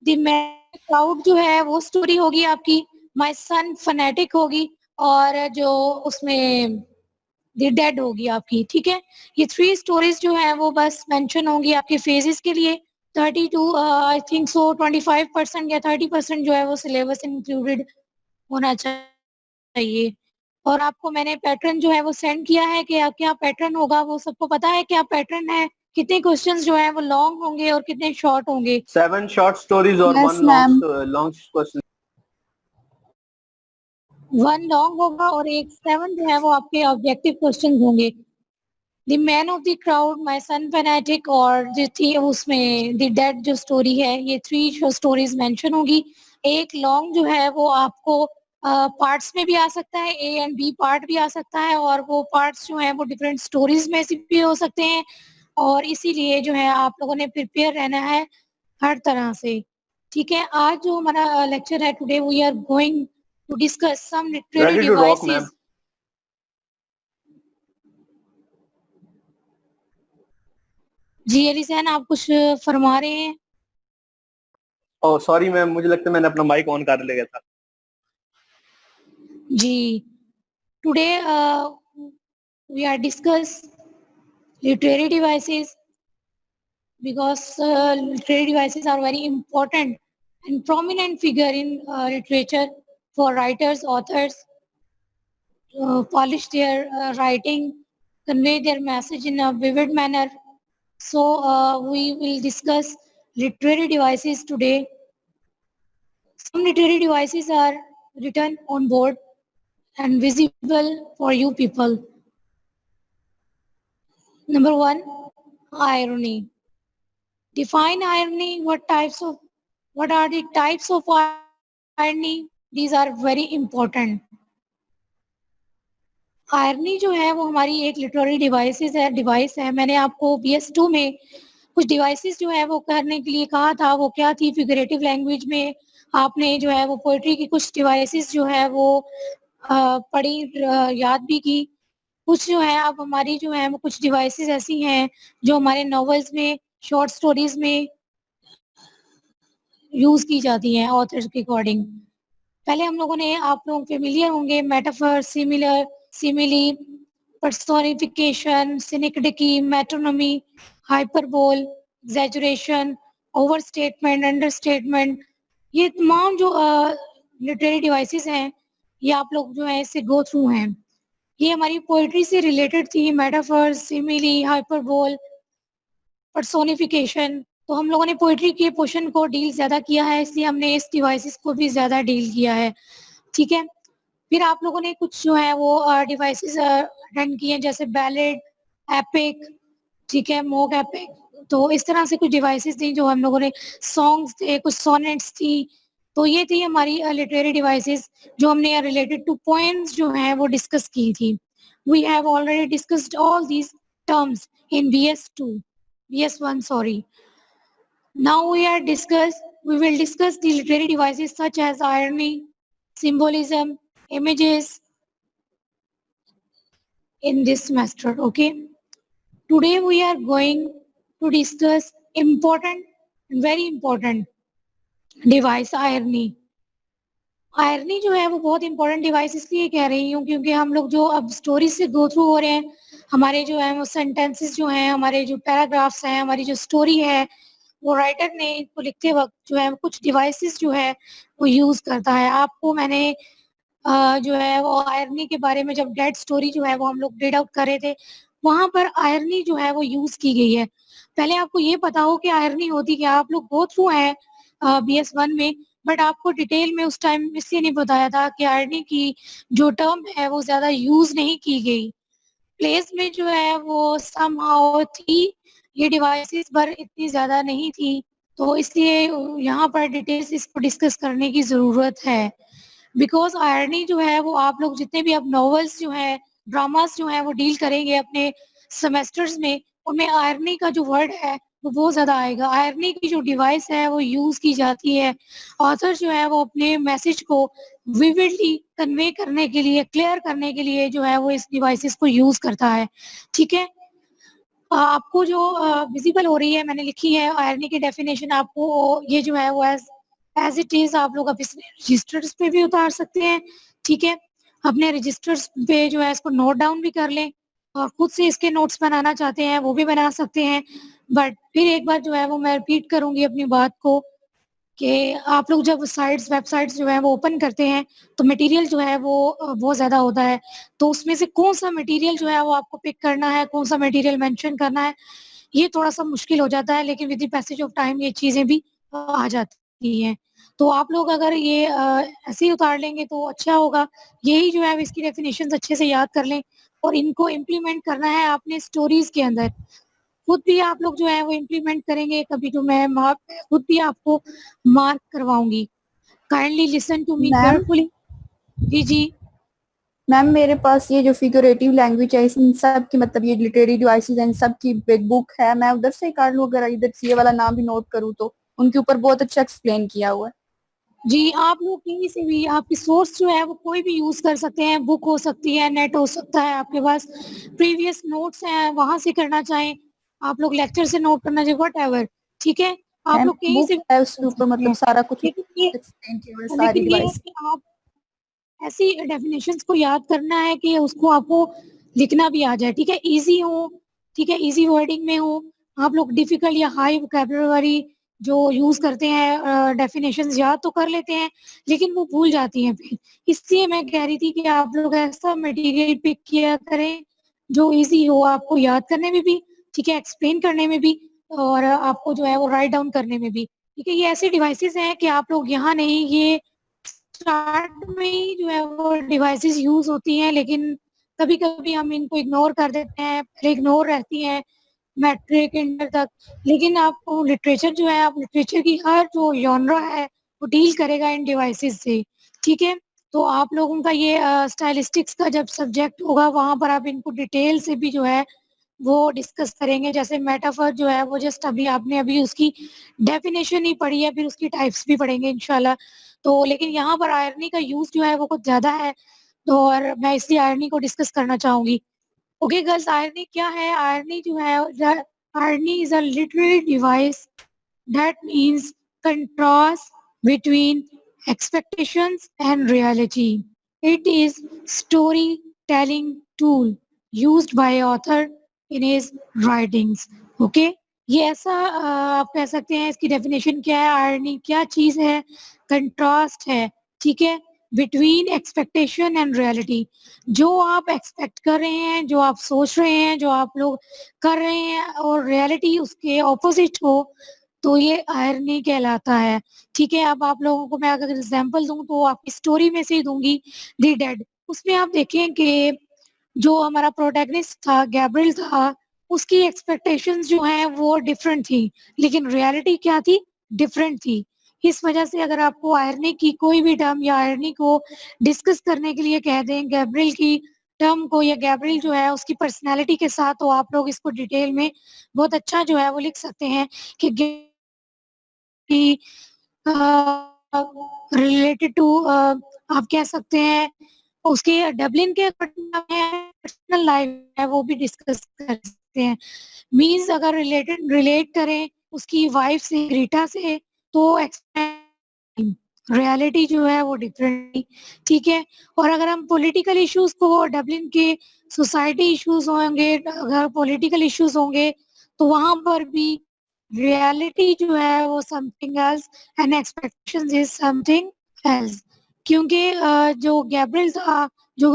The man crowd जो है वो स्टोरी होगी आपकी, माय सन फनेटिक होगी, और जो उसमें द डेड होगी आपकी, ठीक है। ये 3 स्टोरीज जो है वो बस मेंशन होंगी आपके फेजेस के लिए। 32 आई थिंक सो 25% या 30% जो है वो सिलेबस इंक्लूडेड होना चाहिए। और आपको मैंने पैटर्न जो है वो सेंड किया है कि क्या पैटर्न होगा, वो सबको पता है क्या पैटर्न है, कितने क्वेश्चंस जो है वो लॉन्ग होंगे और कितने शॉर्ट होंगे। 7 शॉर्ट स्टोरीज और yes 1 ma'am, long question. 1 long होगा और एक 7 जो है वो आपके ऑब्जेक्टिव क्वेश्चंस होंगे। The man of the crowd, my son fanatic, और जो थी उसमें द डेड जो स्टोरी है, ये 3 स्टोरीज मेंशन होगी। एक लॉन्ग जो है वो आपको पार्ट्स में भी आ सकता है, ए एंड बी पार्ट भी आ सकता है, और वो पार्ट्स जो हैं वो डिफरेंट स्टोरीज में से भी हो सकते हैं। और इसीलिए जो है आप लोगों ने प्रिपेयर रहना है हर तरह से, ठीक है। आज जो हमारा लेक्चर है, today we are going to discuss some literary ready to rock ma'am. Devices. जी एलिसन, आप कुछ फरमा रहे हैं? ओह सॉरी मैम, मुझे लगता है मैंने अपना माइक ऑन कर लिया था। जी, today we are discuss literary devices, because literary devices are very important and prominent figure in literature for writers, authors, polish their writing, convey their message in a vivid manner. So we will discuss literary devices today. Some literary devices are written on board and visible for you people. Number 1, irony. Define irony. What are the types of irony? These are very important. Irony जो है वो हमारी एक literary device है। मैंने आपको BS2 में कुछ डिवाइसेस जो है वो करने के लिए कहा था, वो क्या थी, फिगरेटिव लैंग्वेज में आपने जो है वो पोइट्री की कुछ डिवाइसेस जो है वो पढ़ी, याद भी की। कुछ जो है अब हमारी जो है वो कुछ डिवाइसेस ऐसी हैं जो हमारे नॉवेल्स में, शॉर्ट स्टोरीज में यूज की जाती हैं ऑथर्स के अकॉर्डिंग। पहले हम लोगों ने, आप लोग फेमिलियर होंगे, metaphor, simile, personification, synecdoche, metonymy, hyperbole, exaggeration, overstatement, understatement, ये तमाम जो लिटरेरी डिवाइसेस हैं, ये आप लोग जो है इससे गो थ्रू हैं। ये हमारी पोइट्री से रिलेटेड थी, मेटाफर, सिमिली, हाइपरबोल, पर्सोनिफिकेशन। तो हम लोगों ने पोइट्री के पोर्शन को डील ज़्यादा किया है, इसलिए हमने इस डिवाइसेस को भी ज़्यादा डील किया है, ठीक है। फिर आप लोगों ने कुछ जो है वो डिवाइसेस अटेंड किए हैं, जैसे बैलेड, एपिक, ठीक है, मोक एपिक। तो इस तरह से कुछ डिवाइसेस थी जो हम लोगों ने, सॉन्ग्स थे, कुछ सोनेट्स थी। तो ये थी हमारी लिटरेरी डिवाइसेस जो हमने रिलेटेड टू पोएम्स जो है वो डिस्कस की थी। We have already discussed all these terms in BS2, BS1, sorry. Now we will discuss the literary devices such as irony, symbolism, images in this semester, okay? Today we are going to discuss important, very important device, irony. Irony जो है वो बहुत important device इसलिए कह रही हूँ क्योंकि हम लोग जो अब स्टोरी से गो थ्रू हो रहे हैं, हमारे जो है वो सेंटेंसेस जो हैं, हमारे जो पैराग्राफ्स हैं, हमारी जो स्टोरी है, वो राइटर ने इनको लिखते वक्त जो है कुछ डिवाइसेस जो है वो यूज करता है। आपको मैंने जो है वो आयरनी के बारे में, जब डेड स्टोरी जो है वो हम लोग रीड आउट कर रहे थे, वहां पर आयरनी जो है वो यूज की गई है। पहले आपको ये पता हो कि आयरनी होती क्या, आप लोग गो थ्रू है BS1 में, बट आपको डिटेल में उस टाइम इसलिए नहीं बताया था कि आयरनी की जो टर्म है वो ज्यादा यूज नहीं की गई। प्लेस में जो है वो समहाउ थी ये डिवाइसेस, पर इतनी ज़्यादा नहीं थी, तो इसलिए यहाँ पर डिटेल्स इसको डिस्कस करने की ज़रूरत है। बिकॉज आयरनी जो है वो आप लोग जितने भी अब नॉवेल्स जो है, ड्रामास जो है वो डील करेंगे अपने सेमेस्टर्स में, उनमें आयरनी का जो वर्ड है वो बहुत ज़्यादा आएगा। आयरनी की जो डिवाइस है वो यूज़ की जाती है, ऑथर जो है वो अपने मैसेज को विविडली कन्वे करने के लिए, क्लियर करने के लिए जो है वो इस डिवाइसेस को यूज़ करता है, ठीक है। आपको जो विजिबल हो रही है मैंने लिखी है आयरनी की डेफिनेशन, आपको ये जो है वो एज इट इज आप लोग अपने रजिस्टर्स पे भी उतार सकते हैं। ठीक है, अपने रजिस्टर्स पे जो है इसको नोट डाउन भी कर लें, और खुद से इसके नोट्स बनाना चाहते हैं वो भी बना सकते हैं। बट फिर एक बार जो है वो मैं रिपीट करूंगी अपनी बात को, कि आप लोग जब साइट्स वेबसाइट्स जो है वो ओपन करते हैं तो मटेरियल जो है वो बहुत ज़्यादा होता है। तो उसमें से कौन सा मटेरियल जो है वो आपको पिक करना है, कौन सा मटेरियल मेंशन करना है, ये थोड़ा-सा मुश्किल हो जाता है, लेकिन with the passage of time ये चीज़ें भी आ जाती हैं। तो आप लोग अगर ये ऐसे ही उतार लेंगे तो अच्छा होगा। यही जो है इसकी डेफिनिशंस अच्छे से याद कर लें और इनको इम्प्लीमेंट करना है आपने स्टोरीज़ के अंदर। खुद भी आप लोग जो है वो इम्प्लीमेंट करेंगे, कभी तो मैं खुद भी आपको मार्क करवाऊँगी। Kindly listen to me ma'am carefully. जी, जी। मैम मेरे पास ये जो फिगरेटिव लैंग्वेज है इन सब की, मतलब ये लिटरेरी डिवाइसेस हैं, इन सब की बिग बुक है, मैं उधर से कर लूँ अगर इधर से ये वाला नाम भी नोट करूँ तो? उनके ऊपर बहुत अच्छा एक्सप्लेन किया हुआ है। जी, आप लोग कहीं से भी आपकी सोर्स जो है वो कोई भी यूज़ कर सकते हैं, बुक हो सकती है, नेट हो सकता है आपके पास, प्रीवियस नोट्स हैं वहाँ से करना चाहें, आप लोग लेक्चर से नोट करना चाहें, व्हाटएवर, ठीक है? आप मैम लोग कहीं बुक से भी है कर उसके ऊपर, सकते मतलब हैं। सारा कुछ लेकिन ये एक्सप्लेन किया हुआ है, सारी लेकिन ये है डिवाइस। कि आप ऐसी डेफिनेशंस को याद करना है कि उसको आपको लिखना भी आ जाए, ठीक है? ईज़ी हो, ठीक है? ईज़ी वर्डिंग में हो। आप लोग डिफिकल्ट या हाई वोकैब्युलरी जो यूज़ करते हैं डेफिनेशंस याद तो कर लेते हैं, लेकिन वो भूल जाती हैं फिर। इसलिए मैं कह रही थी कि आप लोग ऐसा मटेरियल पिक किया करें, जो ईज़ी हो आपको याद करने में भी, ठीक है? एक्सप्लेन करने में भी, और आपको जो है वो राइट डाउन करने में भी, ठीक है? ये ऐसी डिवाइसेज़ हैं कि आप लोग यहाँ नहीं, ये स्टार्ट में ही जो है वो डिवाइसेस यूज़ होती हैं, लेकिन कभी-कभी हम इनको इग्नोर कर देते हैं, पहले इग्नोर रहती हैं मैट्रिक, इंटर तक। लेकिन आपको लिटरेचर जो है, आप लिटरेचर की हर जो जॉनरा है, वो डील करेगा इन डिवाइसेस से, ठीक है? तो आप लोगों का ये स्टाइलिस्टिक्स का जब सब्जेक्ट होगा, वहाँ पर आप इनको डिटेल से भी जो है वो डिस्कस करेंगे। जैसे मेटाफर जो है वो जस्ट अभी आपने अभी उसकी डेफिनेशन ही पढ़ी है, फिर उसकी टाइप्स भी पढ़ेंगे इंशाल्लाह। तो लेकिन यहाँ पर आयरनी का यूज़ जो है वो कुछ ज़्यादा है, तो और मैं इसलिए आयरनी को डिस्कस करना चाहूँगी। ओके गर्ल्स, आयरनी क्या है? आयरनी जो है irony is a literary device that means contrast between expectations and reality. It is storytelling tool used by author in his writings. Okay? ये ऐसा आप कह सकते हैं, इसकी डेफिनेशन क्या है, आयरनी क्या चीज़ है, कंट्रास्ट है, ठीक है? Between expectation and reality. जो आप एक्सपेक्ट कर रहे हैं, जो आप सोच रहे हैं, जो आप लोग कर रहे हैं और रियलिटी उसके ऑपोजिट हो, तो ये आयरनी कहलाता है, ठीक है? अब आप लोगों को मैं अगर एग्ज़ाम्पल दूँ तो आपकी स्टोरी में से ही दूँगी, द डेड। उसमें आप देखें कि जो हमारा प्रोटैगनिस्ट था, गैब्रिएल था, उसकी एक्सपेक्टेशंस जो हैं वो डिफरेंट थी, लेकिन रियलिटी क्या थी? डिफरेंट थी। इस वजह से अगर आपको आयरनी की कोई भी टर्म या आयरनी को डिस्कस करने के लिए कह दें, गैब्रिएल की टर्म को, या गैब्रिएल जो है उसकी पर्सनैलिटी के साथ, तो आप लोग इसको डिटेल में बहुत अच्छा जो है वो लिख सकते हैं कि कि रिलेटेड टू आप कह सकते हैं उसके डबलिन के पर्सनल लाइफ है वो भी डिस्कस कर सकते हैं। मीन्स अगर रिलेट करें उसकी वाइफ से, रीटा से, तो रियलिटी जो है वो डिफरेंट थी, ठीक है? और अगर हम पॉलिटिकल इश्यूज़ को, डबलिन के सोसाइटी इश्यूज़ होंगे, अगर पॉलिटिकल इश्यूज़ होंगे, तो वहाँ पर भी रियलिटी जो है वो something else and expectations is something else. क्योंकि जो गैब्रिएल था, जो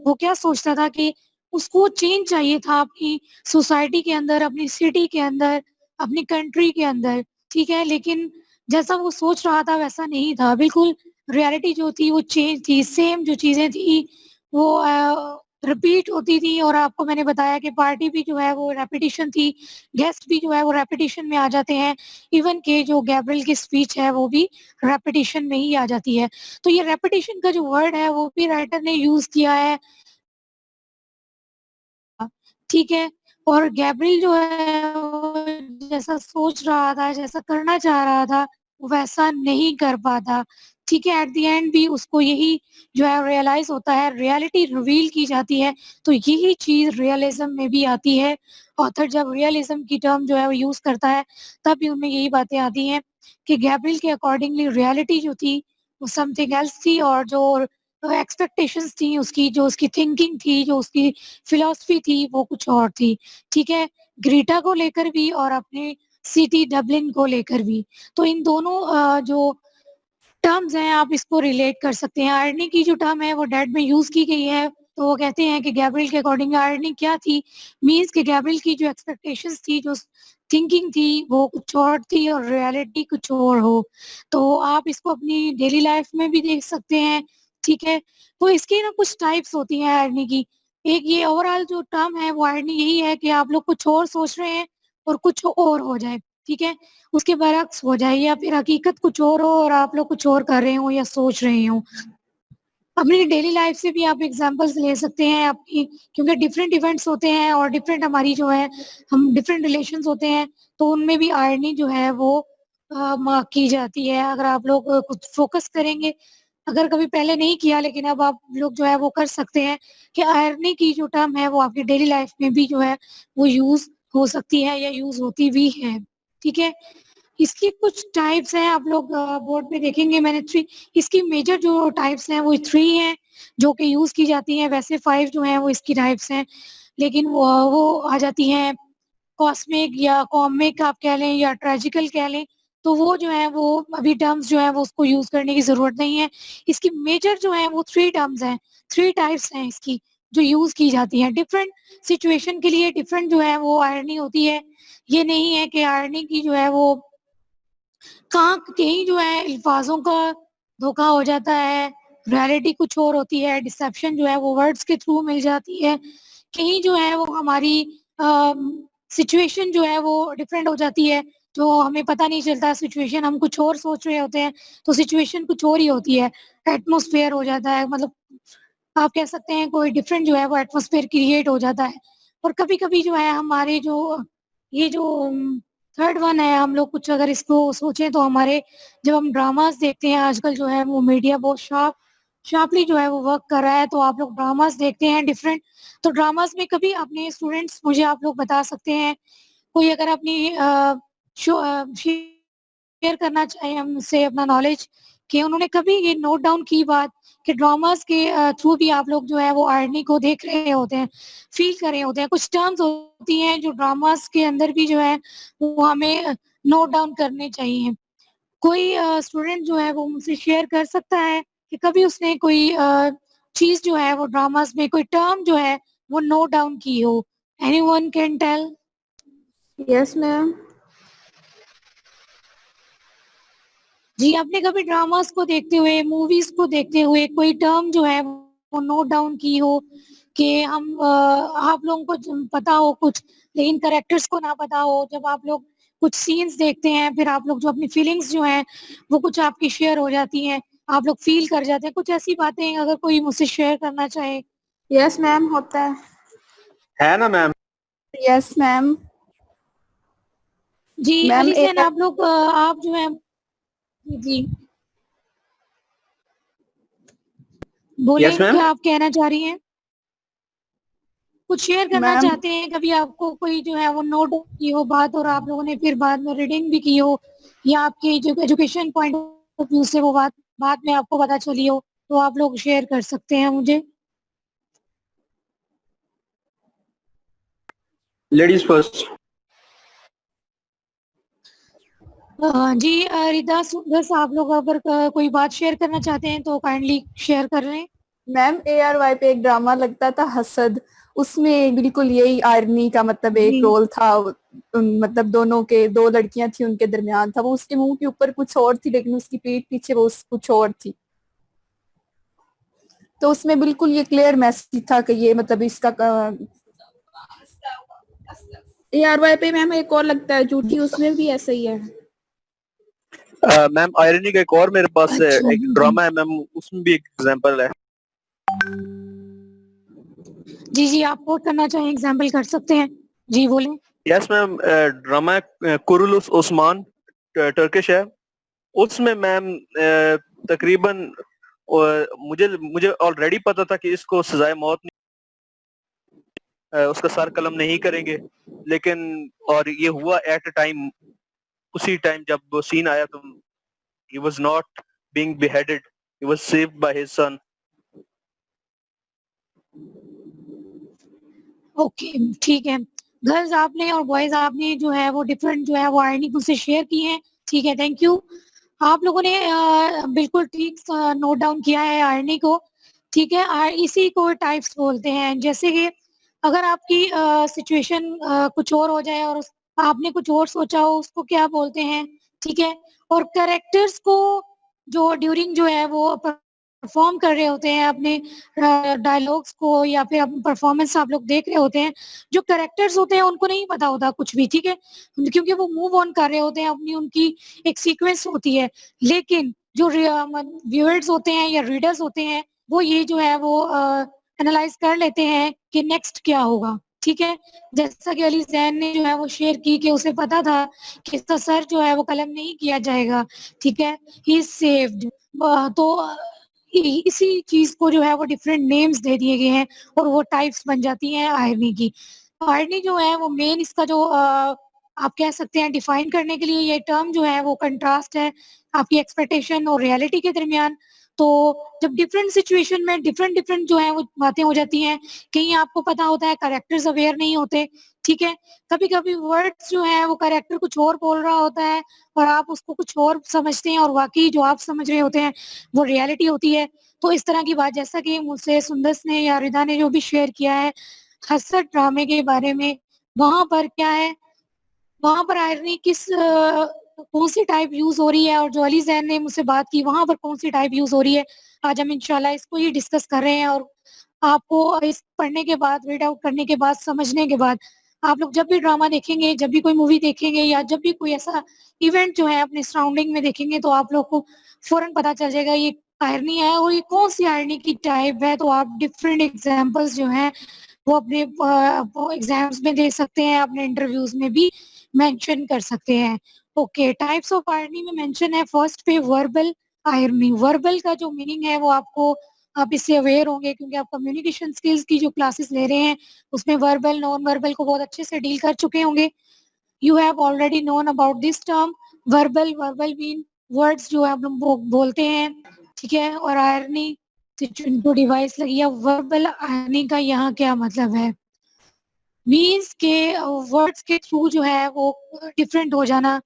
वो क्या सोचता था कि उसको चेंज चाहिए था अपनी सोसाइटी के अंदर, अपनी सिटी के अंदर, अपनी कंट्री के अंदर, ठीक है? लेकिन जैसा वो सोच रहा था वैसा नहीं था, बिल्कुल रियलिटी जो थी वो चेंज थी, सेम जो चीज़ें थी वो रिपीट होती थी, और आपको मैंने बताया कि पार्टी भी जो है वो रेपिटिशन थी, गेस्ट भी जो है वो रेपिटिशन में आ जाते हैं, इवन के जो गैब्रिएल की स्पीच है वो भी रेपिटिशन में ही आ जाती है। तो ये रेपिटिशन का जो वर्ड है वो भी राइटर ने यूज़ किया है, ठीक है? और गैब्रिएल जो है वो जैसा सोच रहा था, जैसा करना चाह रहा था, वैसा नहीं कर पाता। ठीक है, एट द एंड भी उसको यही जो है रियलाइज़ होता है, रियलिटी रिवील की जाती है, तो यही चीज़ रियलिज़्म में भी आती है। ऑथर जब रियलिज़्म की टर्म जो है वो यूज़ करता है, तब भी उनमें यही बातें आती हैं कि गैब्रिएल के अकॉर्डिंगली रियलिटी जो थी, वो समथिंग एल्स थी और जो एक्सपेक्टेशंस थी उसकी, जो उसकी थिंकिंग थी, जो उसकी फिलॉसफी थी, वो कुछ और थी। ठीक है? ग्रीटा को लेकर भी और अपने सिटी डबलिन को लेकर भी। तो इन दोनों जो टर्म्स हैं आप इसको रिलेट कर सकते हैं। आयरनी की जो टर्म है वो डेड में यूज़ की गई है, तो वो कहते हैं कि गैब्रिएल के अकॉर्डिंग आयरनी क्या थी? मीन्स कि गैब्रिएल की जो एक्सपेक्टेशंस थी, जो थिंकिंग थी वो कुछ और थी और रियलिटी कुछ और हो। तो आप इसको अपनी डेली लाइफ में भी देख सकते हैं, ठीक है? तो इसकी ना कुछ टाइप्स होती हैं आयरनी की। एक ये ओवरऑल जो टर्म है वो आयरनी यही है कि आप लोग कुछ और सोच रहे हैं और कुछ और हो जाए, ठीक है? उसके बरअक्स हो जाए या फिर हकीकत कुछ और हो और आप लोग कुछ और कर रहे हो या सोच रहे हो। अपनी डेली लाइफ से भी आप एग्ज़ाम्पल्स ले सकते हैं अपनी, क्योंकि डिफरेंट इवेंट्स होते हैं और डिफरेंट हमारी जो है हम डिफरेंट रिलेशंस होते हैं, तो उनमें भी आयरनी जो है वो मार्क की जाती है। अगर आप लोग कुछ फ़ोकस करेंगे, अगर कभी पहले नहीं किया लेकिन अब आप लोग जो है वो कर सकते हैं कि आयरनी की जो टर्म है वो आपकी डेली लाइफ में भी जो है वो यूज़ हो सकती है या यूज़ होती भी है। ठीक है? इसकी कुछ टाइप्स हैं, आप लोग बोर्ड पे देखेंगे मैंने 3, इसकी मेजर जो टाइप्स हैं वो 3 हैं, जो कि यूज़ की जाती हैं। वैसे 5 जो हैं वो इसकी टाइप्स हैं, लेकिन वो आ जाती हैं कॉस्मिक या कॉमिक आप कह लें या ट्रेजिकल कह लें, तो वो जो है वो अभी टर्म्स जो हैं वो उसको यूज़ करने की ज़रूरत नहीं है। इसकी मेजर जो है वो 3 टर्म्स हैं, 3 टाइप्स हैं इसकी जो यूज़ की जाती हैं। डिफरेंट सिचुएशन के लिए डिफरेंट जो है वो आयरनी होती है। ये नहीं है कि आयरनी की जो है वो कहाँ कहीं जो है अल्फाज़ों का धोखा हो जाता है, रियलिटी कुछ और होती है, डिसेप्शन जो है वो वर्ड्स के थ्रू मिल जाती है। कहीं जो है वो हमारी सिचुएशन जो है वो डिफरेंट हो जाती है, जो हमें पता नहीं चलता सिचुएशन हम कुछ और सोच रहे होते हैं, तो सिचुएशन कुछ और ही होती है। एटमॉस्फेयर हो जाता है, मतलब आप कह सकते हैं कोई डिफरेंट जो है वो एटमॉस्फेयर क्रिएट हो जाता है। और कभी-कभी जो है हमारे जो ये जो थर्ड वन है, हम लोग कुछ अगर इसको सोचें तो हमारे जब हम ड्रामास देखते हैं आजकल जो है वो मीडिया बहुत शार्पली जो है वो वर्क कर रहा है, तो आप लोग ड्रामास देखते हैं डिफरेंट, तो ड्रामास में कभी अपने स्टूडेंट्स मुझे आप लोग बता सकते हैं, कोई अगर अपनी शेयर करना चाहे हमसे अपना नॉलेज कि उन्होंने कभी ये नोट डाउन की बात कि ड्रामास के थ्रू भी आप लोग जो है वो आयरनी को देख रहे होते हैं, फील कर रहे होते हैं। कुछ टर्म्स होती हैं जो ड्रामास के अंदर भी जो है वो हमें नोट डाउन करने चाहिए। कोई स्टूडेंट जो है वो मुझसे शेयर कर सकता है कि कभी उसने कोई चीज़ जो है वो ड्रामास में कोई टर्म जो है वो नोट डाउन की हो? Anyone can tell? Yes ma'am. जी, आपने कभी ड्रामास को देखते हुए, मूवीज़ को देखते हुए कोई टर्म जो है वो नोट डाउन की हो कि आप लोगों को पता हो कुछ, लेकिन कैरेक्टर्स को ना पता हो। जब आप लोग कुछ सीन्स देखते हैं, फिर आप लोग जो अपनी फीलिंग्स जो हैं, वो कुछ आपकी शेयर हो जाती हैं, आप लोग फ़ील कर जाते हैं। कुछ ऐसी बातें अगर कोई मुझसे शेयर करना चाहे? यस मैम, होता है। है ना मैम? Yes ma'am. जी, मैम अलीज़न आप लोग आप जो है जी, यस बोलें मैम। क्या आप कहना चाह रही हैं? कुछ शेयर करना मैम चाहते हैं, कभी आपको कोई जो है वो नोट की हो बात और आप लोगों ने फिर बाद में रीडिंग भी की हो या आपके जो एजुकेशन पॉइंट ऑफ व्यू से वो बात बाद में आपको पता चली हो, तो आप लोग शेयर कर सकते हैं मुझे। Ladies first. जी रिदा सुंदर आप लोग अगर कोई बात शेयर करना चाहते हैं तो काइंडली शेयर कर रहे हैं। मैम ARY पे एक ड्रामा लगता था हसद, उसमें बिल्कुल यही आयरनी का मतलब एक जी, रोल था। मतलब दोनों के, दो लड़कियां थी उनके दरमियान था, वो उसके मुंह के ऊपर कुछ और थी लेकिन उसकी पीठ पीछे वो कुछ और थी। तो उसमें बिल्कुल ये क्लियर मैसेज था कि ये मतलब इसका ARY पे मैम एक और लगता है झूठी, उसमें भी ऐसा ही है। मैम आयरनी का एक और मेरे पास अच्छा एक ड्रामा है मैम, उसमें भी एक एग्जांपल है। जी, जी आप कोट करना चाहें एग्जाम्पल कर सकते हैं। जी बोलें। यस मैम, ड्रामा है कुरुलुस ओस्मान, टर्किश है। उसमें मैम तकरीबन मुझे मुझे ऑलरेडी पता था कि इसको सजाए मौत उसका सर कलम नहीं करेंगे, लेकिन और ये हुआ एट अ टाइम, उसी टाइम जब वो सीन आया तो he was not being beheaded, he was saved by his son. Okay, ठीक है। गर्ल्स आपने और बॉयज आपने जो है वो डिफरेंट जो है वो आयरनी मुझसे शेयर की है। ठीक है, थैंक यू। आप लोगों ने बिल्कुल ठीक नोट डाउन किया है आयरनी को। ठीक है, इसी को टाइप्स बोलते हैं। जैसे कि अगर आपकी सिचुएशन कुछ और हो जाए और आपने कुछ और सोचा हो, उसको क्या बोलते हैं। ठीक है, और कैरेक्टर्स को जो ड्यूरिंग जो है वो परफॉर्म कर रहे होते हैं अपने डायलॉग्स को या फिर अपनी परफॉर्मेंस आप लोग देख रहे होते हैं, जो कैरेक्टर्स होते हैं उनको नहीं पता होता कुछ भी। ठीक है, क्योंकि वो मूव ऑन कर रहे होते हैं, अपनी उनकी एक सीक्वेंस होती है। लेकिन जो व्यूअर्स होते हैं या रीडर्स होते हैं, वो ये जो है वो एनालाइज कर लेते हैं कि नेक्स्ट क्या होगा। ठीक है, जैसा कि अली जैन ने जो है वो शेयर की कि उसे पता था कि इसका सर जो है वो कलम नहीं किया जाएगा। ठीक है, ही इज सेव्ड। तो इसी चीज को जो है वो डिफरेंट नेम्स दे दिए गए हैं और वो टाइप्स बन जाती हैं आयरनी की। आयरनी जो है वो मेन इसका जो आप कह सकते हैं डिफाइन करने के लिए ये टर्म जो है वो कंट्रास्ट है आपकी एक्सपेक्टेशन और रियलिटी के दरमियान। तो जब डिफरेंट सिचुएशन में डिफरेंट डिफरेंट जो है वो बातें हो जाती हैं, कहीं आपको पता होता है कैरेक्टर्स अवेयर नहीं होते। ठीक है, कभी कभी वर्ड्स जो है वो कैरेक्टर कुछ और बोल रहा होता है और आप उसको कुछ और समझते हैं और वाकई जो आप समझ रहे होते हैं वो रियलिटी होती है। तो इस तरह की बात जैसा कि मुझसे सुंदस ने या रिदा ने जो भी शेयर किया है हसरत ड्रामे के बारे में, वहां पर क्या है, वहां पर आयरनी किस कौन सी टाइप यूज हो रही है और जो अली जैन ने मुझसे बात की वहां पर कौन सी टाइप यूज हो रही है, आज हम इंशाल्लाह इसको ही डिस्कस कर रहे हैं। और आपको इस पढ़ने के बाद, रीड आउट करने के बाद, समझने के बाद, आप लोग जब भी ड्रामा देखेंगे, जब भी कोई मूवी देखेंगे या जब भी कोई ऐसा इवेंट जो है अपने सराउंडिंग में देखेंगे, तो आप लोग को फौरन पता चल जाएगा ये आयरनी है और ये कौन सी आयरनी की टाइप है। तो आप डिफरेंट एग्जांपल्स जो हैं वो अपने एग्जाम्स में दे सकते हैं, अपने इंटरव्यूज में भी मेंशन कर सकते हैं। ओके, टाइप्स ऑफ आयरनी में मेंशन है फर्स्ट पे वर्बल आयरनी। वर्बल का जो मीनिंग है वो आपको, आप इससे अवेयर होंगे क्योंकि आप कम्युनिकेशन स्किल्स की जो क्लासेस ले रहे हैं उसमें वर्बल नॉन वर्बल को बहुत अच्छे से डील कर चुके होंगे। You have already known about this term verbal. Verbal mean words जो है हम लोग बोलते हैं। ठीक है, और आयरनी इनको डिवाइस लगी है। वर्बल आयरनी का यहाँ क्या मतलब है, मीन्स के वर्ड्स के थ्रू जो है वो डिफरेंट हो जाना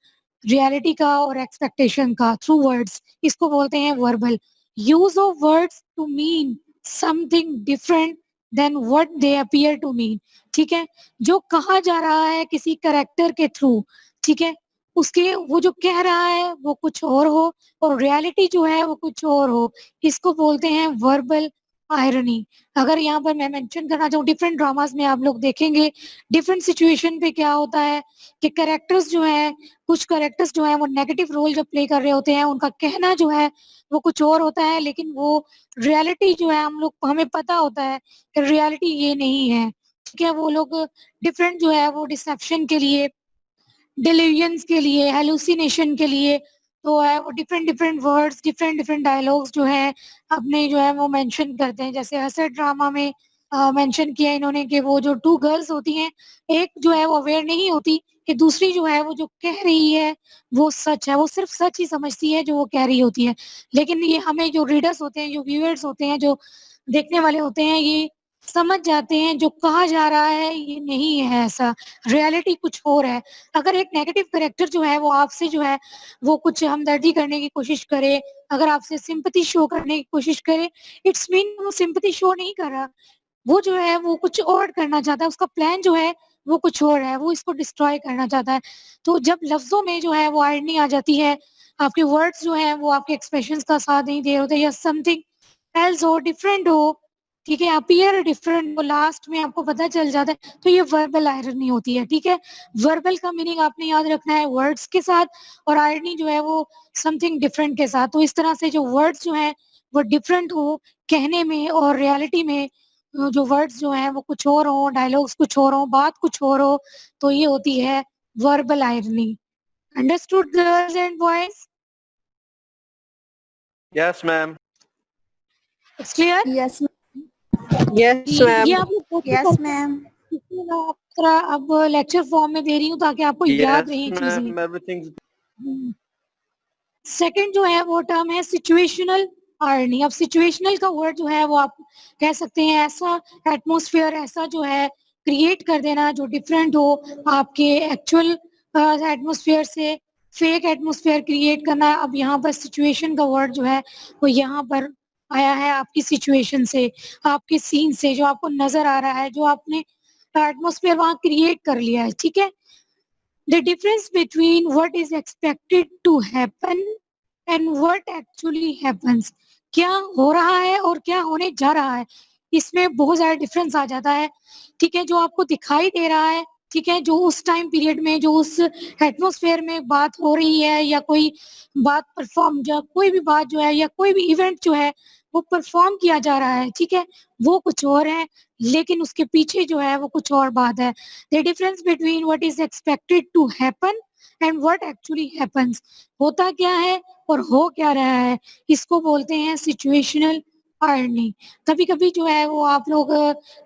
रियलिटी का और एक्सपेक्टेशन का थ्रू वर्ड्स, इसको बोलते हैं verbal. Use of words to mean something different than what they appear to mean. ठीक है, जो कहा जा रहा है किसी करेक्टर के थ्रू, ठीक है, उसके वो जो कह रहा है वो कुछ और हो और रियलिटी जो है वो कुछ और हो, इसको बोलते हैं वर्बल आयरनी। अगर यहाँ पर मैं मेंशन करना चाहूँ, डिफरेंट ड्रामास में आप लोग देखेंगे डिफरेंट सिचुएशन पे क्या होता है कि कैरेक्टर्स जो है, कुछ कैरेक्टर्स जो है वो नेगेटिव रोल जब प्ले कर रहे होते हैं, उनका कहना जो है वो कुछ और होता है, लेकिन वो रियलिटी जो है हम लोग हमें पता होता है कि रियलिटी ये नहीं है। ठीक है, वो लोग डिफरेंट जो है वो डिसेप्शन के लिए, डिलीजन्स के लिए, हेलुसिनेशन के लिए, तो है वो different different words, different different dialogues जो है अपने जो है वो मेंशन करते हैं। जैसे हसरत ड्रामा में मेंशन किया इन्होंने कि वो जो टू गर्ल्स होती हैं, एक जो है वो अवेयर नहीं होती कि दूसरी जो है वो जो कह रही है वो सच है, वो सिर्फ सच ही समझती है जो वो कह रही होती है। लेकिन ये हमें जो रीडर्स होते हैं, जो व्यूअर्स होते हैं, जो देखने वाले होते हैं, ये समझ जाते हैं जो कहा जा रहा है ये नहीं है ऐसा, रियलिटी कुछ और है। अगर एक नेगेटिव कैरेक्टर जो है वो आपसे जो है वो कुछ हमदर्दी करने की कोशिश करे, अगर आपसे सिंपैथी शो करने की कोशिश करे, इट्स मीन वो सिंपैथी शो नहीं कर रहा, वो जो है वो कुछ और करना चाहता है, उसका प्लान जो है वो कुछ और है, वो इसको डिस्ट्रॉय करना चाहता है। तो जब लफ्जों में जो है वो आयरनी आ जाती है, आपके वर्ड्स जो है वो आपके एक्सप्रेशंस का साथ नहीं दे रहे होते या समथिंग एल्स हो, डिफरेंट हो, ठीक है, अपीयर डिफरेंट हो, लास्ट में आपको पता चल जाता है, तो ये वर्बल आयरनी होती है। ठीक है, वर्बल का मीनिंग आपने याद रखना है वर्ड्स के साथ, और आयरनी जो है वो समथिंग डिफरेंट के साथ। तो इस तरह से जो वर्ड्स जो है वो डिफरेंट हो कहने में और रियलिटी में, जो वर्ड्स जो हैं वो कुछ और हो, डायलॉग्स कुछ और हो, बात कुछ और हो, तो ये होती है verbal irony. Understood girls and boys? Yes, ma'am. It's clear? Yes Yes, ये ma'am. आप लोग कॉपी यस कर मैम इसलिए मैं आप थोड़ा अब लेक्चर फॉर्म में दे रही हूँ ताकि आपको याद Yes, रहे चीजें। ma'am. Everything's सेकंड जो है वो टर्म है सिचुएशनल अर्निंग। अब सिचुएशनल का वर्ड जो है वो आप कह सकते हैं ऐसा एटमॉस्फेयर, ऐसा जो है क्रिएट कर देना जो डिफरेंट हो आपके एक्चुअल एटमॉस्फेयर से, फेक एटमॉस्फेयर क्रिएट करना। अब यहाँ पर सिचुएशन का वर्ड जो है वो यहाँ पर आया है आपकी सिचुएशन से, आपके सीन से, जो आपको नजर आ रहा है, जो आपने एटमॉस्फेयर वहां क्रिएट कर लिया है। ठीक है, the difference between what is expected to happen and what actually happens, क्या हो रहा है और क्या होने जा रहा है, इसमें बहुत ज्यादा डिफरेंस आ जाता है। ठीक है, जो आपको दिखाई दे रहा है, ठीक है, जो उस टाइम पीरियड में, जो उस एटमॉस्फेयर में बात हो रही है, या कोई बात परफॉर्म, या कोई भी बात जो है, या कोई भी इवेंट जो है वो परफॉर्म किया जा रहा है, ठीक है, वो कुछ और है, लेकिन उसके पीछे जो है वो कुछ और बात है। The difference between what is expected to happen and what actually happens, होता क्या है और हो क्या रहा है, इसको बोलते हैं सिचुएशनल अर्निंग। कभी कभी जो है वो आप लोग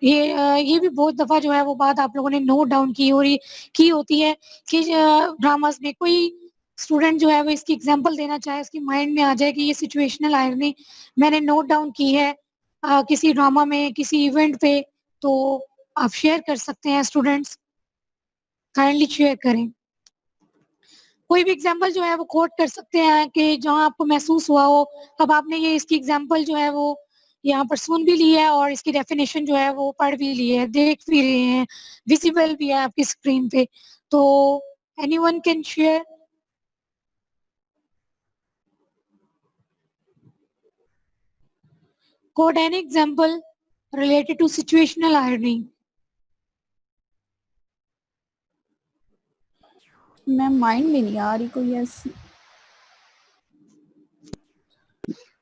ये भी बहुत दफा जो है वो बात आप लोगों ने नोट डाउन की होती है कि ड्रामास में कोई स्टूडेंट जो है वो इसकी एग्जांपल देना चाहे, उसकी माइंड में आ जाए कि ये सिचुएशनल अर्निंग मैंने नोट डाउन की है किसी ड्रामा में, किसी इवेंट पे, तो आप शेयर कर सकते हैं स्टूडेंट्स, काइंडली शेयर करें। कोई भी एग्जांपल जो है वो कोट कर सकते हैं कि जहां आपको महसूस हुआ हो। अब आपने ये इसकी एग्जांपल जो है वो यहाँ पर सुन भी ली है और इसकी डेफिनेशन जो है वो पढ़ भी ली है, देख भी रहे हैं, विजिबल भी है आपकी स्क्रीन पे। तो anyone can share. Quote an example related to situational irony. Ma'am mind में नहीं आ रही कोई ऐसी।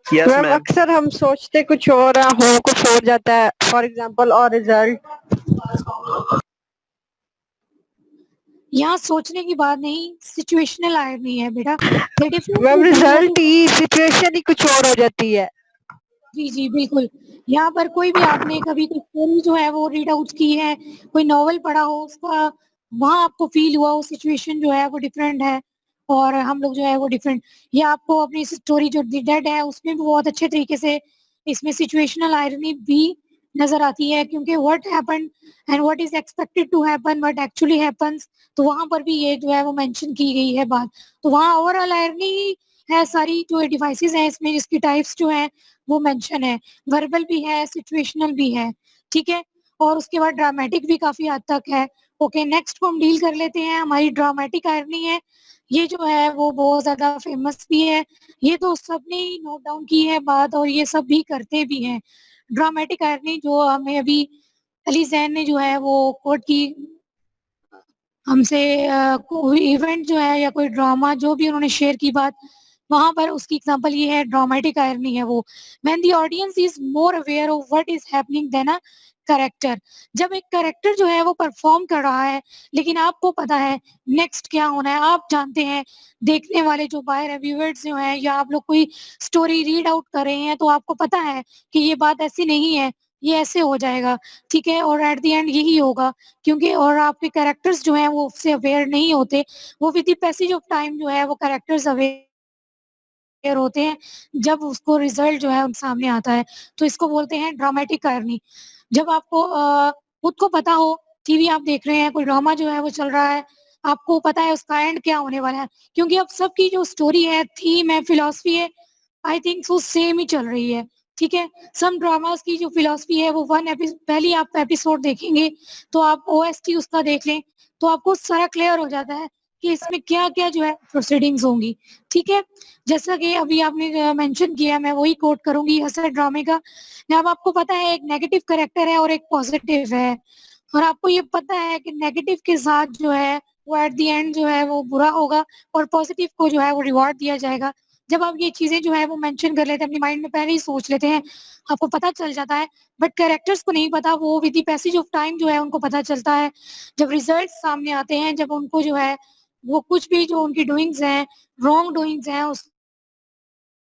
yes, ma'am ma'am. अक्सर हम सोचते कुछ और है, हो कुछ और जाता है। फॉर एग्जांपल और रिजल्ट। यहाँ सोचने की बात नहीं, सिचुएशनल आयरनी है बेटा। The difference ma'am between what result is- ही सिचुएशन ही कुछ और हो जाती है। जी जी बिल्कुल। यहाँ पर कोई भी आपने कभी कोई स्टोरी जो है वो रीड आउट की है, कोई नॉवल पढ़ा हो, उसका वहाँ आपको फील हुआ हो सिचुएशन जो है वो डिफरेंट है और हम लोग जो है वो डिफरेंट, या आपको अपनी स्टोरी जो डेड है उसमें भी बहुत अच्छे तरीके से इसमें सिचुएशनल आयरनी भी नजर आती है, क्योंकि what happened and what is expected to happen what actually happens, तो वहां पर भी ये जो है वो मेंशन की गई है बात। तो वहाँ ओवरऑल आयरनी है, सारी जो डिवाइसेस हैं इसमें जिसकी टाइप्स जो है वो मेंशन है, वर्बल भी है, सिचुएशनल भी है, ठीक है, और उसके बाद ड्रामेटिक भी काफी हद तक है। ओके, नेक्स्ट को हम डील कर लेते हैं, हमारी ड्रामेटिक आयरनी है। ये जो है वो बहुत ज्यादा फेमस भी है, ये तो सबने ही नोट डाउन की है बात और ये सब भी करते भी हैं। ड्रामेटिक आयरनी जो हमें अभी अली जैन ने जो है वो कोट की हमसे, कोई इवेंट जो है या कोई ड्रामा जो भी उन्होंने शेयर की बात, वहां पर उसकी एग्जांपल ये है, ड्रामेटिक आयरनी है वो। When the audience is more aware of what is happening than a character, जब एक कैरेक्टर जो है वो परफॉर्म कर रहा है लेकिन आपको पता है नेक्स्ट क्या होना है, आप जानते हैं, देखने वाले जो बाहर है व्यूअर्स जो है, या आप लोग कोई स्टोरी रीड आउट कर रहे हैं तो आपको पता है कि ये बात ऐसी नहीं है, ये ऐसे हो जाएगा, ठीक है, और एट द एंड यही होगा, क्योंकि और आपके कैरेक्टर्स जो हैं वो उससे अवेयर नहीं होते, वो with the passage of time जो है वो कैरेक्टर्स अवेयर होते हैं जब उसको रिजल्ट जो है उन सामने आता है। तो इसको बोलते हैं ड्रामेटिक आयरनी। जब आपको खुद को पता हो, टीवी आप देख रहे हैं, कोई ड्रामा जो है वो चल रहा है, आपको पता है उसका एंड क्या होने वाला है, क्योंकि अब सबकी जो स्टोरी है, थीम है, फिलॉसफी है, आई थिंक सो सेम ही चल रही है, ठीक है। सम ड्रामास की जो फिलॉसफी है वो पहली आप एपिसोड देखेंगे तो आप ओएसटी उसका देख लें तो आपको सारा क्लियर हो जाता है कि इसमें क्या क्या जो है प्रोसीडिंग्स होंगी, ठीक है। जैसा कि अभी आपने मेंशन किया, मैं वही कोट करूंगी हसरत ड्रामे का। जब आपको पता है एक नेगेटिव करेक्टर है और एक पॉजिटिव है, और आपको ये पता है कि नेगेटिव के साथ जो है वो एट द एंड जो है वो बुरा होगा और पॉजिटिव को जो है वो रिवॉर्ड दिया जाएगा। जब आप ये चीजें जो है वो मेंशन कर लेते हैं, अपनी माइंड में पहले ही सोच लेते हैं, आपको पता चल जाता है, बट कैरेक्टर्स को नहीं पता, वो with the passage of time जो है उनको पता चलता है, जब रिजल्ट सामने आते हैं, जब उनको जो है वो कुछ भी जो उनकी डूइंग्स हैं, रॉन्ग डूइंग्स हैं,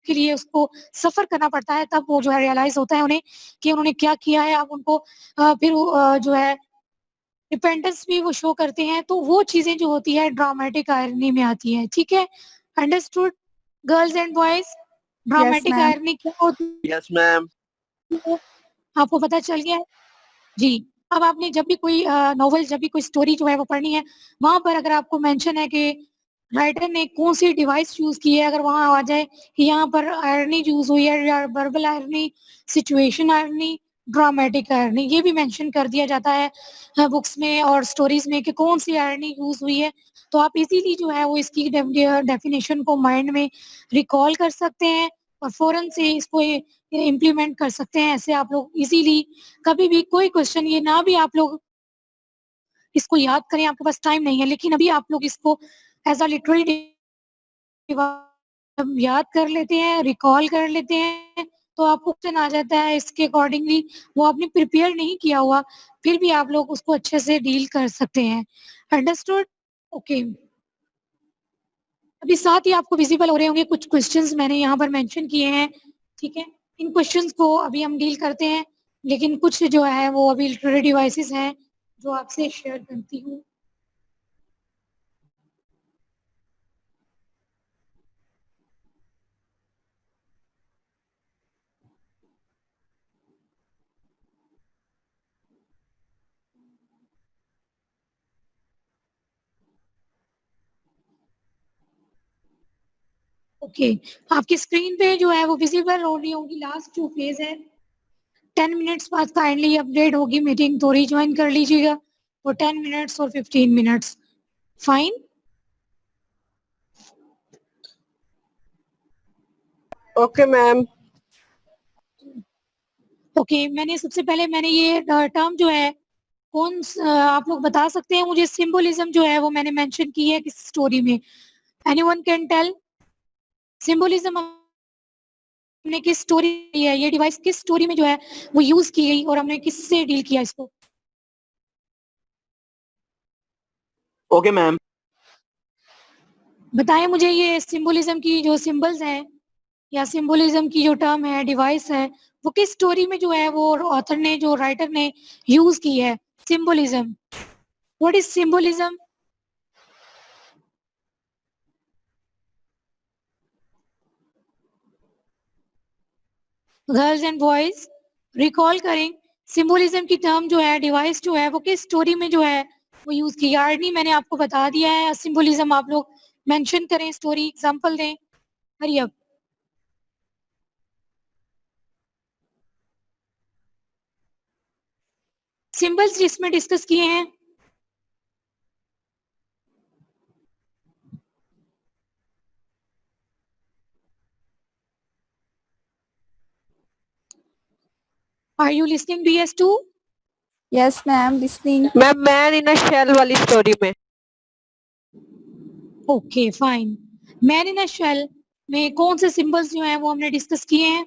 के लिए उसको सफर करना पड़ता है, तब वो जो है रियलाइज होता है उन्हें कि उन्होंने क्या किया है। अब उनको फिर जो है डिपेंडेंस भी वो शो करते हैं, तो वो चीजें जो होती है ड्रामेटिक आयरनी में आती है। ठीक है, understood girls and boys? Yes dramatic ma'am. Irony क्या होती यस मैम। है, आपको पता चल गया है जी। अब आपने जब भी कोई नॉवल, जब भी कोई स्टोरी जो है वो पढ़नी है, वहां पर अगर आपको मेंशन है कि राइटर ने कौन सी डिवाइस यूज की है, अगर वहां आ जाए कि यहाँ पर आयरनी यूज हुई है, या verbal irony, situation irony, dramatic irony, ये भी मेंशन कर दिया जाता है बुक्स में और स्टोरीज में कि कौन सी आयरनी यूज हुई है, तो आप इजीली जो है वो इसकी डेफिनेशन को माइंड में रिकॉल कर सकते हैं और फौरन से इसको इम्प्लीमेंट कर सकते हैं। ऐसे आप लोग इजीली कभी भी कोई क्वेश्चन, ये ना भी आप लोग इसको याद करें, आपके पास टाइम नहीं है, लेकिन अभी आप लोग इसको एज अ लिटरेरी याद कर लेते हैं, रिकॉल कर लेते हैं, तो आपको क्वेश्चन आ जाता है इसके अकॉर्डिंगली, वो आपने प्रिपेयर नहीं किया हुआ, फिर भी आप लोग उसको अच्छे से डील कर सकते हैं। अंडरस्टूड? ओके। अभी साथ ही आपको विजिबल हो रहे होंगे कुछ क्वेश्चंस मैंने यहाँ पर मेंशन किए हैं। ठीक है, इन क्वेश्चंस को अभी हम डील करते हैं, लेकिन कुछ जो है वो अभी लिटरेरी डिवाइसेस हैं जो आपसे शेयर करती हूँ। ओके, आपकी स्क्रीन पे जो है वो विजिबल हो रही होगी लास्ट जो फेज है। 10 मिनट्स बाद काइंडली अपडेट होगी मीटिंग, तो रिज्वाइन कर लीजिएगा फॉर 10 मिनट्स और 15 minutes. Fine? Okay ma'am. Okay, मैंने सबसे पहले मैंने ये टर्म जो है आप लोग बता सकते हैं मुझे, सिंबोलिज्म जो है वो मैंने मेंशन की है किस स्टोरी में? Anyone can tell? सिंबोलिज्म हमने किस स्टोरी है, ये डिवाइस किस स्टोरी में जो है वो यूज की गई और हमने किससे डील किया इसको? Okay ma'am. बताएं मुझे, ये सिंबोलिज्म की जो सिंबल्स हैं या सिंबोलिज्म की जो टर्म है, डिवाइस है, वो किस स्टोरी में जो है वो ऑथर ने, जो राइटर ने यूज की है? Symbolism, what is symbolism? Girls and boys recall करें, सिंबोलिज्म की टर्म जो है, डिवाइस जो है, वो किस स्टोरी में जो है वो यूज की? आर्नी मैंने आपको बता दिया है, सिंबोलिज्म आप लोग मेंशन करें, स्टोरी एग्जांपल दें, हरी अप। सिंबल्स जिसमें डिस्कस किए हैं, are you listening BS2? Yes ma'am, listening. Ma'am man in a shell वाली स्टोरी में। Okay fine, man in a shell में कौन से सिंबल्स जो हैं वो हमने डिस्कस किए हैं?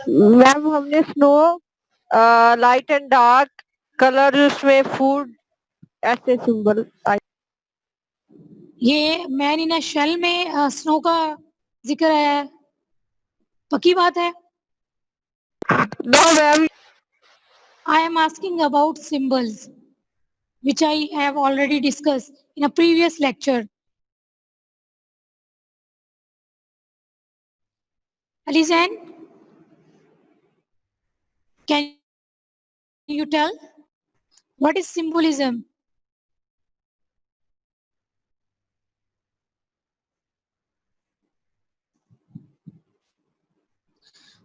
मैम हमने snow, light and dark, colours में फूड, ऐसे सिंबल आए। ये मैन इन अ शेल में स्नो का जिक्र है, पक्की बात है? No ma'am. I am asking about symbols, which I have already discussed in a previous lecture. Alizan, can you tell what is symbolism?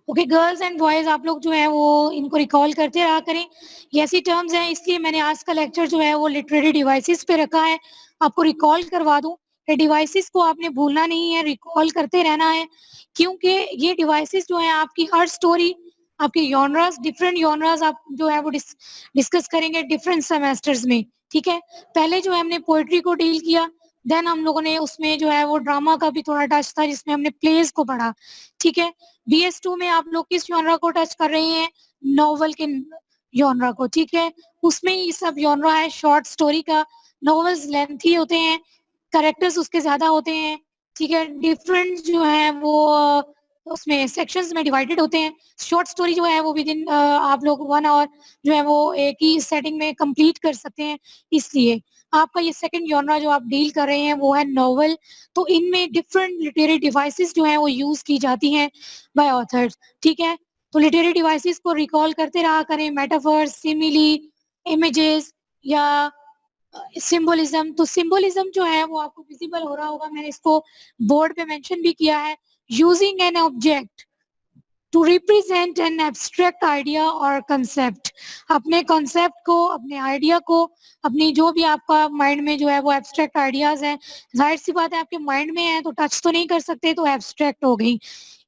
Okay girls and boys, आप लोग जो है वो इनको रिकॉल करते रहा करें, ये ऐसी टर्म्स हैं, इसलिए मैंने आज का लेक्चर जो है वो लिटरेरी डिवाइसेस पे रखा है, आपको रिकॉल करवा दूं। ये डिवाइसेस को आपने भूलना नहीं है, रिकॉल करते रहना है, क्योंकि ये डिवाइसेस जो है आपकी हर स्टोरी, आपके यॉनरास, डिफरेंट यॉनरास आप जो है वो डिस्कस करेंगे डिफरेंट सेमेस्टर्स में। ठीक है, पहले जो है हमने पोएट्री को डील किया, देन हम लोगों ने उसमें जो है वो ड्रामा का भी थोड़ा टच था जिसमें हमने प्लेस को पढ़ा। ठीक है, BS2 में आप लोग किस जॉनरा को टच कर रहे हैं? नॉवल के जॉनरा को। ठीक है, उसमें ही सब जॉनरा है शॉर्ट स्टोरी का। नॉवेल्स लेंथी होते हैं, कैरेक्टर्स उसके ज्यादा होते हैं। ठीक है, डिफरेंट जो है वो उसमें सेक्शंस में डिवाइडेड होते हैं। शॉर्ट स्टोरी जो है वो विद इन आप लोग 1 आवर जो है वो एक ही सेटिंग में कंप्लीट कर सकते हैं। इसलिए आपका ये सेकंड जॉनरा जो आप डील कर रहे हैं वो है नॉवल। तो इनमें डिफरेंट लिटरेरी डिवाइसेस जो हैं वो यूज़ की जाती हैं बाय ऑथर्स, ठीक है? तो लिटरेरी डिवाइसेस को रिकॉल करते रहा करें, मेटाफर, सिमिली, इमेजेस या सिंबोलिज्म। तो सिंबोलिज्म जो है वो आपको विजिबल हो रहा होगा, मैंने इसको बोर्ड पे मेंशन भी किया है। Using an object to represent an abstract idea और कंसेप्ट। अपने कॉन्सेप्ट को, अपने आइडिया को, अपनी जो भी आपका माइंड में जो है वो एब्स्ट्रैक्ट आइडियाज हैं, जाहिर सी बात है आपके माइंड में है तो टच तो नहीं कर सकते, तो एब्स्ट्रैक्ट हो गई।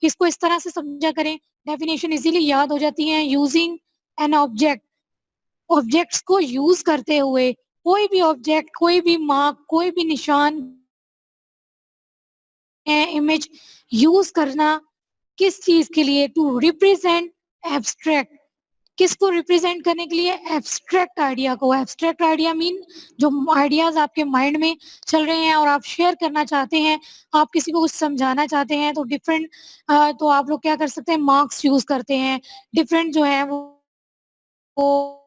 इसको इस तरह से समझा करें, डेफिनेशन इजीली याद हो जाती है। यूजिंग एन ऑब्जेक्ट, ऑब्जेक्ट्स को यूज करते हुए, कोई भी ऑब्जेक्ट, कोई भी मार्क, कोई भी निशान, इमेज यूज करना किस चीज के लिए? To represent abstract. किसको रिप्रेजेंट करने के लिए? एब्स्ट्रैक्ट आइडिया को। एब्स्ट्रैक्ट आइडिया मीन जो आइडियाज आपके माइंड में चल रहे हैं और आप शेयर करना चाहते हैं, आप किसी को कुछ समझाना चाहते हैं, तो डिफरेंट तो आप लोग क्या कर सकते हैं, मार्क्स यूज करते हैं, डिफरेंट जो है वो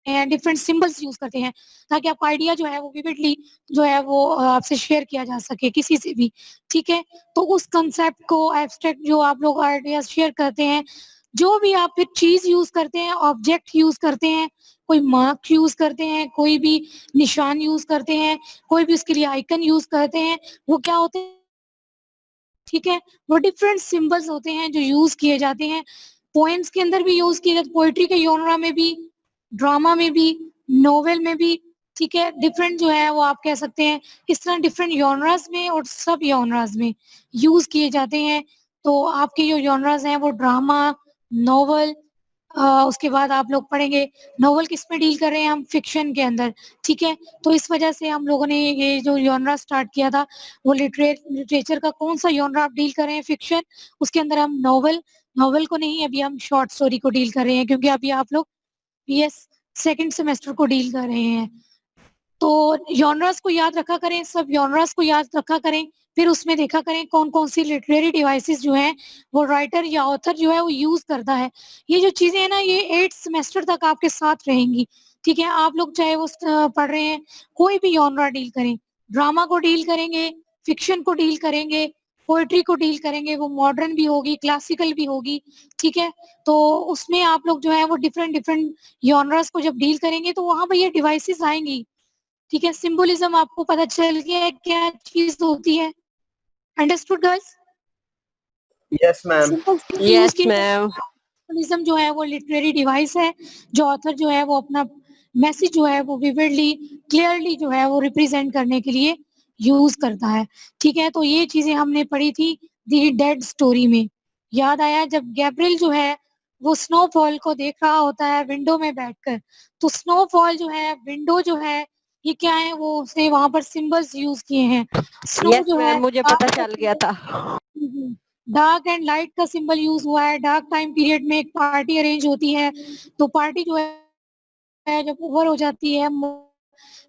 डिफरेंट सिंबल्स यूज करते हैं, ताकि आपका आइडिया जो है वो विविडली जो है वो आपसे शेयर किया जा सके किसी से भी, ठीक है? तो उस कंसेप्ट को, एब्स्ट्रैक्ट जो आप लोग आइडिया शेयर करते हैं, जो भी आप फिर चीज यूज करते हैं, ऑब्जेक्ट यूज करते हैं, कोई मार्क यूज करते हैं, कोई भी निशान यूज करते हैं, कोई भी उसके लिए आइकन यूज करते हैं, वो क्या होते हैं, ठीक है? वो डिफरेंट सिंबल्स होते हैं जो यूज किए जाते हैं। पोएम्स के अंदर भी यूज किए जाते, पोएट्री के जॉनरा में भी, ड्रामा में भी, नोवेल में भी, ठीक है? डिफरेंट जो है वो आप कह सकते हैं, इस तरह डिफरेंट जॉनरास में और सब जॉनरास में यूज किए जाते हैं। तो आपके जो जॉनरास हैं वो ड्रामा, नोवेल, उसके बाद आप लोग पढ़ेंगे नोवेल किस में डील कर रहे हैं हम, फिक्शन के अंदर, ठीक है? तो इस वजह से हम लोगों ने ये जो जॉनरा स्टार्ट किया था वो लिटरेचर का कौन सा जॉनरा आप डील कर रहे हैं, फिक्शन, उसके अंदर हम नोवेल, नोवेल को नहीं, अभी हम शॉर्ट स्टोरी को डील कर रहे हैं, क्योंकि अभी आप लोग बीएस सेकंड सेमेस्टर को डील कर रहे हैं। तो जॉनरास को याद रखा करें, सब जॉनरास को याद रखा करें, फिर उसमें देखा करें कौन कौन सी लिटरेरी डिवाइसेस जो हैं वो राइटर या ऑथर जो है वो यूज करता है। ये जो चीजें हैं ना, ये 8 सेमेस्टर तक आपके साथ रहेंगी, ठीक है? आप लोग चाहे वो पढ़ रहे हैं, कोई भी जॉनरा डील करें, ड्रामा को डील करेंगे, फिक्शन को डील करेंगे, पोएट्री को डील करेंगे, वो मॉडर्न भी होगी, क्लासिकल भी होगी, ठीक है? तो उसमें आप लोग जो है वो डिफरेंट डिफरेंट जॉनरास को जब डील करेंगे तो वहां पर ये डिवाइसेस आएंगी, ठीक है? सिंबोलिज्म आपको पता चल गया है क्या चीज होती है? Understood girls? Yes ma'am. Yes ma'am. Symbolism जो है वो लिटरेरी डिवाइस है, जो ऑथर जो है वो अपना मैसेज जो है वो विविडली, क्लियरली जो है वो रिप्रेजेंट करने के लिए यूज करता है, ठीक है? तो ये चीजें हमने पढ़ी थी दी डेड स्टोरी में। याद आया जब गैब्रियल जो है वो स्नोफॉल को देख रहा होता है विंडो में बैठकर, तो स्नोफॉल जो है, विंडो जो है, ये क्या है, वो उसने वहां पर सिंबल्स यूज किए हैं। स्नो यस जो है, मैम, मुझे पता चल गया था। डार्क एंड लाइट का सिंबल यूज हुआ है। डार्क टाइम पीरियड में एक पार्टी अरेंज होती है, तो पार्टी जो है जब ओवर हो जाती है,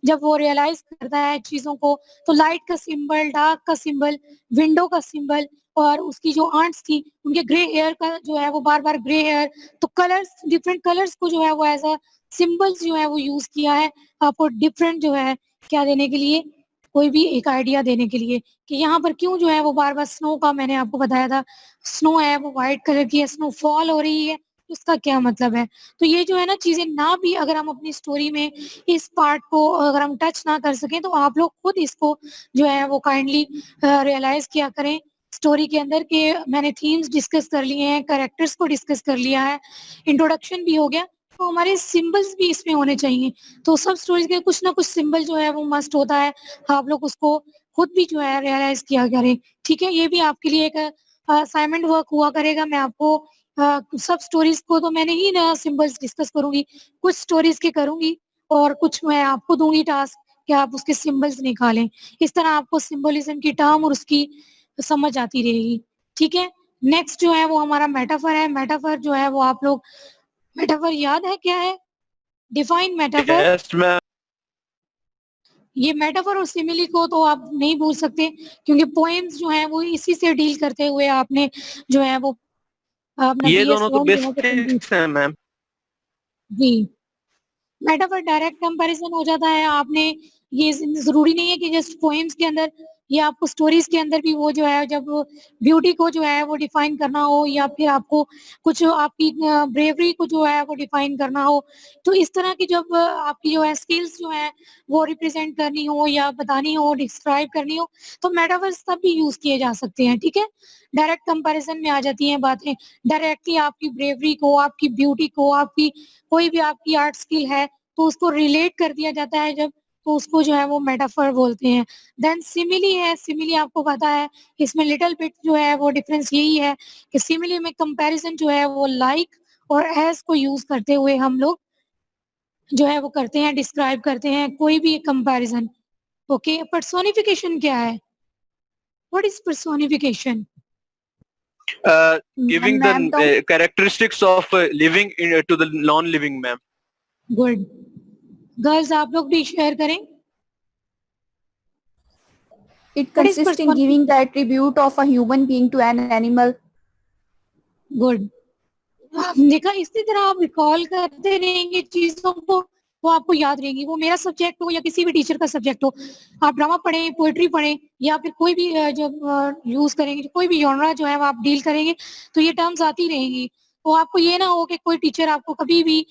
जब वो रियलाइज करता है चीजों को, तो लाइट का सिंबल, डार्क का सिंबल, विंडो का सिंबल, और उसकी जो आंट्स थी उनके ग्रे हेयर का जो है वो बार बार ग्रे हेयर, तो कलर्स, डिफरेंट कलर्स को जो है वो एज अ सिंबल्स जो है वो यूज किया है, आपको डिफरेंट जो है क्या देने के लिए, कोई भी एक आइडिया देने के लिए कि यहाँ पर क्यों जो है वो बार बार स्नो का, मैंने आपको बताया था स्नो है वो व्हाइट कलर की है, स्नो फॉल हो रही है, उसका क्या मतलब है? तो ये जो है ना चीजें ना भी अगर हम अपनी स्टोरी में इस पार्ट को अगर हम टच ना कर सकें, तो आप लोग खुद इसको जो है वो काइंडली रियलाइज किया करें स्टोरी के अंदर कि मैंने थीम्स डिस्कस कर लिए हैं, कैरेक्टर्स को डिस्कस कर लिया है, इंट्रोडक्शन भी हो गया, तो हमारे सिंबल्स भी इसमें होने चाहिए। तो सब स्टोरीज के कुछ ना कुछ सिंबल जो है वो मस्ट होता है, आप लोग उसको खुद भी जो है रियलाइज किया करें, ठीक है? ये भी आपके लिए एक असाइनमेंट वर्क हुआ करेगा। मैं आपको सब स्टोरीज को तो मैंने ही ना सिंबल्स डिस्कस करूंगी, कुछ स्टोरीज के करूंगी और कुछ मैं आपको दूंगी टास्क कि आप उसके सिंबल्स निकालें। इस तरह आपको सिंबलिज्म की टर्म और उसकी समझ आती रहेगी, ठीक है? नेक्स्ट जो है वो हमारा मेटाफर है। मेटाफर जो है वो आप लोग, मेटाफर याद है क्या है? Define metaphor. Yes ma'am. ये मेटाफर और सिमिली को तो आप नहीं भूल सकते, क्योंकि पोएम्स जो हैं वो इसी से डील करते हुए आपने जो है वो अपना ये बीएस दोनों तो लॉन्ग जो है वो complete- बेसिक्स हैं मैम। जी। मेटाफर डायरेक्ट कंपैरिजन हो जाता है। आपने ये जरूरी नहीं है कि जस्ट पोएम्स के अंदर, या आपको स्टोरीज के अंदर भी वो जो है जब ब्यूटी को जो है वो डिफाइन करना हो, या फिर आपको कुछ आपकी ब्रेवरी को जो है वो डिफाइन करना हो, तो इस तरह की जब आपकी जो है स्किल्स जो है वो रिप्रेजेंट करनी हो या बतानी हो, डिस्क्राइब करनी हो, तो मेटाफर्स तब भी यूज किए जा सकते हैं। ठीक है, डायरेक्ट कंपैरिजन में आ जाती हैं बातें। डायरेक्टली आपकी ब्रेवरी को, आपकी ब्यूटी को, आपकी कोई भी आपकी आर्ट स्किल है तो उसको रिलेट कर दिया जाता है जब, तो उसको जो है वो मेटाफर बोलते हैं। देन सिमिली है। सिमिली आपको पता है, इसमें लिटिल बिट जो है वो डिफरेंस यही है कि सिमिली में कंपैरिजन जो है वो लाइक और एज को यूज करते हुए हम लोग जो है वो करते हैं, डिस्क्राइब करते हैं कोई भी कंपैरिजन। ओके, पर्सोनिफिकेशन क्या है? What is personification? Giving मैं the बताऊं, characteristics of living to the non-living, ma'am. Good. Girls आप लोग भी शेयर करें। it what is consists in giving the attribute of a human being to an animal. Good. देखा, इसी तरह आप रिकॉल करते रहेंगे चीजों को, वो आपको याद रहेंगी। वो मेरा सब्जेक्ट हो या किसी भी टीचर का सब्जेक्ट हो, आप ड्रामा पढ़ें, पोएट्री पढ़ें, या फिर कोई भी जब यूज करेंगे, कोई भी जॉनरा जो है वो आप डील करेंगे, तो ये टर्म्स आती रहेंगी। तो आपको ये ना हो कि कोई टीचर आपको कभी भी